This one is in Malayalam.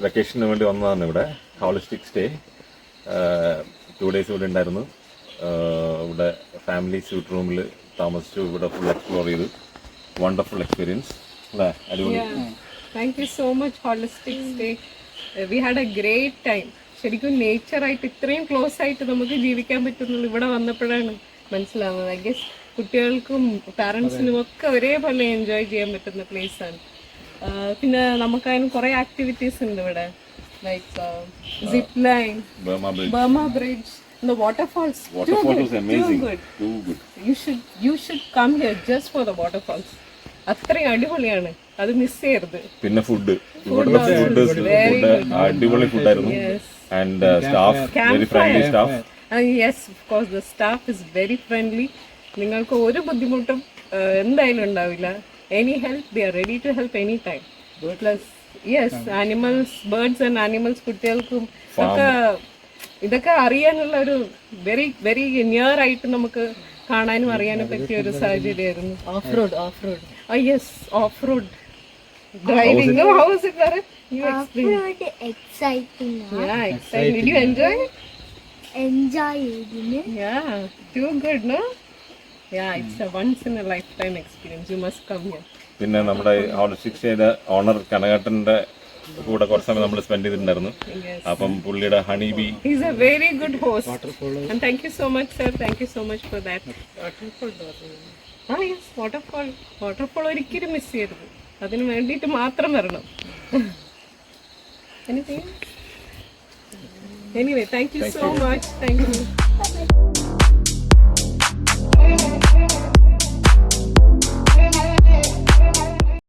വെക്കേഷന് വേണ്ടി വന്നതാണ് ഇവിടെ. ഹോളിസ്റ്റിക് സ്റ്റേ 2 days ഇവിടെ ഉണ്ടായിരുന്നു. ഇവിടെ ഫാമിലി സ്യൂട്ട് റൂമിൽ താമസിച്ചു. ഇവിടെ ഫുൾ എക്സ്പ്ലോർ ചെയ്തു. വണ്ടർഫുൾ എക്സ്പീരിയൻസ് അല്ലേ? അടിപൊളി. Thank you so much holistic stay. We had A great time. ശരിക്കും നേച്ചറായിട്ട് ഇത്രയും ക്ലോസ് ആയിട്ട് നമുക്ക് ജീവിക്കാൻ പറ്റുന്നുള്ളൂ ഇവിടെ വന്നപ്പോഴാണ് മനസ്സിലാവുന്നത്. ഐ ഗെസ് കുട്ടികൾക്കും പാരൻസിനും ഒക്കെ ഒരേപോലെ എൻജോയ് ചെയ്യാൻ പറ്റുന്ന പ്ലേസാണ്. പിന്നെ നമുക്കതിന് കുറേ ആക്ടിവിറ്റീസ് ഉണ്ട് ഇവിടെ, like zip line, Burma bridge, the waterfalls. Waterfalls is amazing. Too good. You should come here just for the waterfalls. അത്രയും അടിപൊളിയാണ്, അത് മിസ് ചെയ്യരുത്. പിന്നെ ഫുഡ് അടിപൊളി ഫുഡായിരുന്നു. And staff very friendly staff. Yes, of course the staff is very friendly. നിങ്ങൾക്ക് ഒരു ബുദ്ധിമുട്ടും എന്തായാലും ഉണ്ടാവില്ല. Any help they are ready to help any time. Plus yes, animals, birds and animals കുട്ടികൾക്കും ഒക്കെ ഇതൊക്കെ അറിയാനുള്ള ഒരു വെരി വെരി നിയർ ആയിട്ട് നമുക്ക് കാണാനും അറിയാനും പറ്റിയ ഒരു സാഹചര്യമായിരുന്നു. Off road yes, off road driving. No, how was it, Bharat? You explain. Off-road exciting. Yeah, exciting. Did you enjoy it? Enjoy it. Yeah, too good, no? Yeah, it's a once in a lifetime experience. You must come here. പിന്നെ നമ്മുടെ ഹോളിസ്റ്റിക് സ്റ്റേയുടെ ഓണർ കനകാട്ടന്റെ കൂടെ കുറച്ച് സമയം നമ്മൾ സ്പെൻഡ് ചെയ്തിട്ടുണ്ടായിരുന്നു. അപ്പം പുള്ളിയുടെ honey bee. He's a very good host. And thank you so much, sir. Thank you so much for that. Yes, waterfall ഒരിക്കലും മിസ് ചെയ്യരുത്. അതിന് വേണ്ടിയിട്ട് മാത്രം വരണം. Anything? Anyway, thank you so much. Thank you.